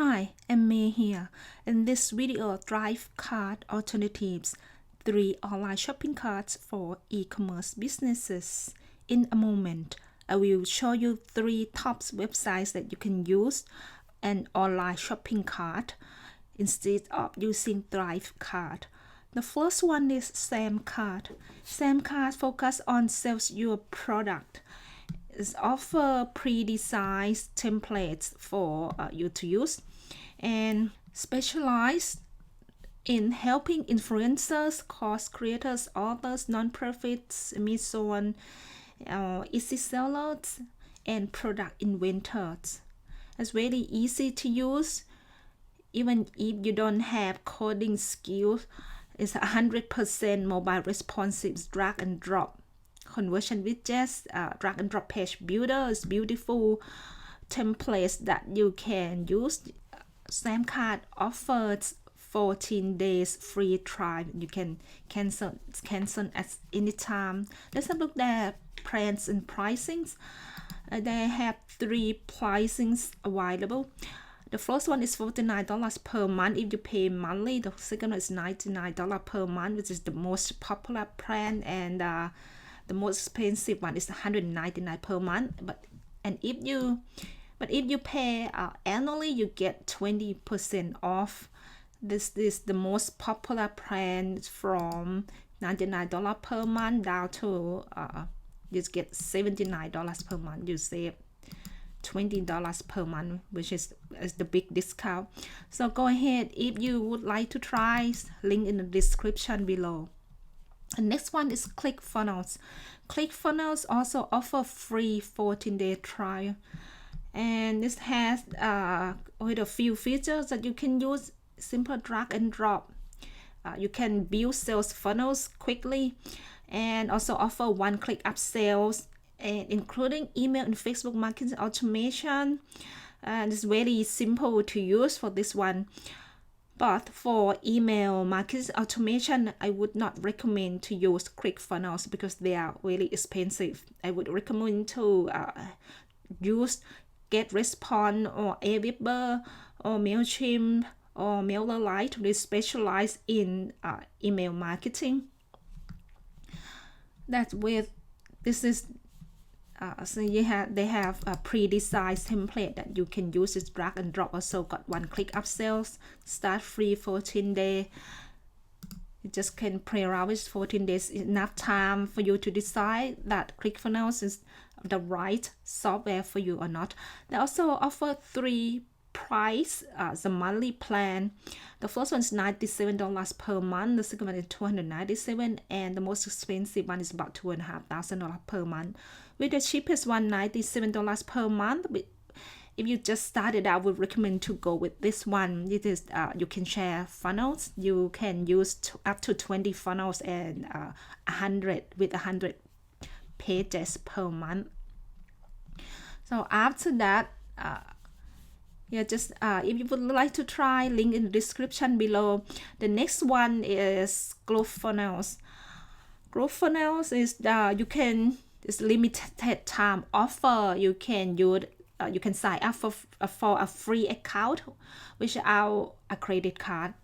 Hi, I'm May here. In this video, Thrivecart Alternatives, 3 online shopping carts for e-commerce businesses. In a moment, I will show you 3 top websites that you can use an online shopping cart instead of using Thrivecart. The first one is SameCard. SameCard focuses on sells your product. It offers pre-designed templates for you to use and specialize in helping influencers, course creators, authors, nonprofits, Amazon, easy sellers, and product inventors. It's very easy to use. Even if you don't have coding skills, it's 100% mobile responsive, drag and drop. Conversion widgets, drag and drop page builders, beautiful templates that you can use. SameCard offers 14 days free trial. You can cancel at any time. Let's have a look at plans and pricings. They have 3 pricings available. The first one is $49 per month if you pay monthly. The second one is $99 per month, which is the most popular plan, and the most expensive one is $199 per month. But if you pay annually, you get 20% off. This is the most popular plan from $99 per month down to you get $79 per month. You save $20 per month, which is the big discount. So go ahead if you would like to try. Link in the description below. The next one is Clickfunnels. Clickfunnels also offer free 14-day trial, and this has quite a few features that you can use. Simple drag and drop. You can build sales funnels quickly, and also offer one-click upsells, and including email and Facebook marketing automation. And it's very simple to use for this one. But for email marketing automation, I would not recommend to use Clickfunnels because they are really expensive. I would recommend to use GetResponse or Aweber or MailChimp or MailerLite to specialize in email marketing. That's with this is so they have a pre-designed template that you can use. This drag and drop. Also got one-click upsells, start free 14 days. You just can play around with 14 days. Enough time for you to decide that Clickfunnels is the right software for you or not. They also offer 3 price, the monthly plan. The first one is $97 per month. The second one is $297, and the most expensive one is about $2,500 per month. With the cheapest one, $97 per month. If you just started, I would recommend to go with this one. It is you can share funnels. You can use up to 20 funnels and 100 pages per month. So after that, if you would like to try, link in the description below. The next one is Groovefunnels. Groovefunnels is it's limited time offer. You can use you can sign up for a free account without a credit card.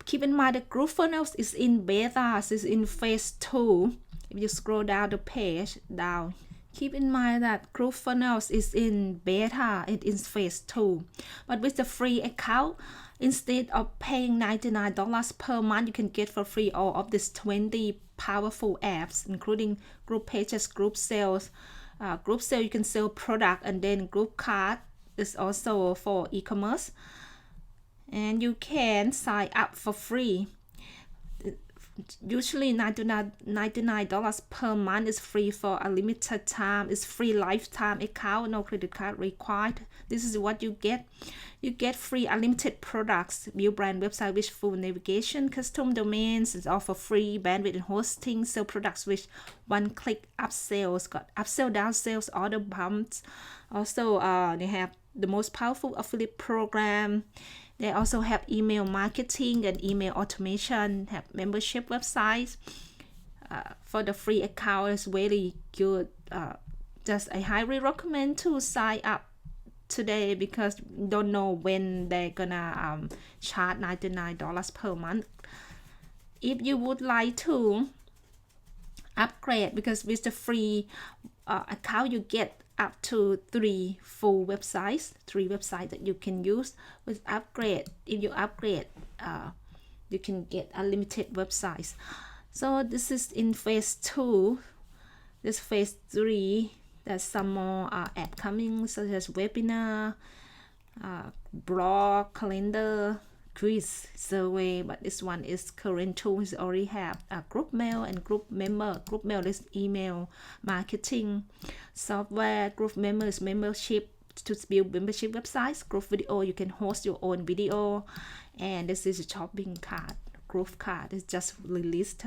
Keep in mind that Groovefunnels is in beta, is in phase 2. If you scroll down the page down, keep in mind that Groovefunnels is in beta, it is phase 2. But with the free account, instead of paying $99 per month, you can get for free all of these 20 powerful apps, including Groovepages, Groovefunnels. Groovefunnels, you can sell product, and then Groovepages is also for e-commerce. And you can sign up for free. Usually $99 per month is free for a limited time. It's free lifetime account, no credit card required. This is what you get. You get free unlimited products, build brand website with full navigation, custom domains, it's offer free bandwidth and hosting, sell products with one-click upsells, got upsell, downsells, order bumps. Also, they have the most powerful affiliate program. They also have email marketing and email automation, have membership websites. For the free account, it's really good. I highly recommend to sign up today because don't know when they're gonna charge $99 per month. If you would like to upgrade, because with the free account you get up to 3 websites that you can use. With upgrade, if you upgrade, you can get unlimited websites. So this is in phase 2. This phase 3, there's some more app coming, such as webinar, blog, calendar, quiz, survey, but this one is current tools. Already have a group mail and group member. Group mail is email marketing software. Group member is membership, to build membership websites. Group video, you can host your own video. And this is a shopping cart. Groovecard is just released.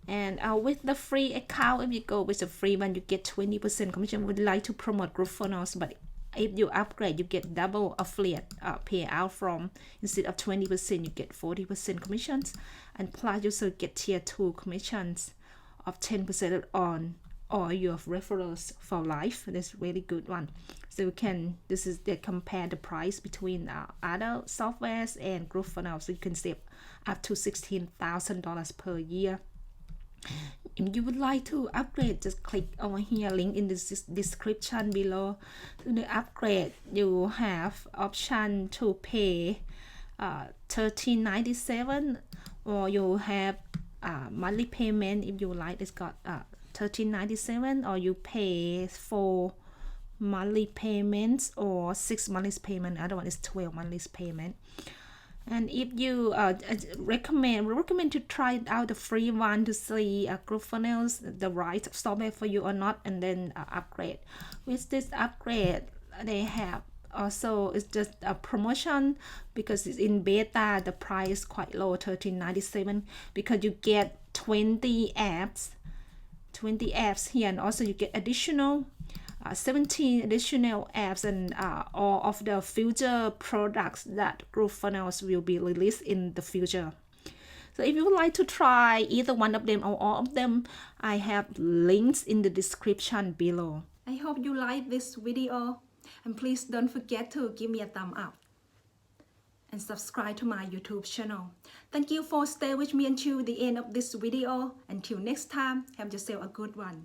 And with the free account, if you go with the free one, you get 20% commission. Would like to promote Groovefunnels, but if you upgrade, you get double affiliate payout from, instead of 20%, you get 40% commissions. And plus you also get tier 2 commissions of 10% on all your referrals for life. That's really good one. So you can, this is, they compare the price between other softwares and Groovefunnels. So you can save up to $16,000 per year. If you would like to upgrade, just click over here, link in the description below. To the upgrade, you have option to pay $13.97, or you have monthly payment. If you like, it's got $13.97, or you pay 4 monthly payments or 6 monthly payment. Other one is 12 monthly payment. And if you recommend to try out the free one to see Groovefunnels, the right software for you or not, and then upgrade. With this upgrade, they have also, it's just a promotion because it's in beta. The price is quite low, $13.97, because you get 20 apps here, and also you get additional 17 additional apps, and all of the future products that Groovefunnels will be released in the future. So if you would like to try either one of them or all of them, I have links in the description below. I hope you like this video, and please don't forget to give me a thumb up and subscribe to my YouTube channel. Thank you for staying with me until the end of this video. Until next time, have yourself a good one.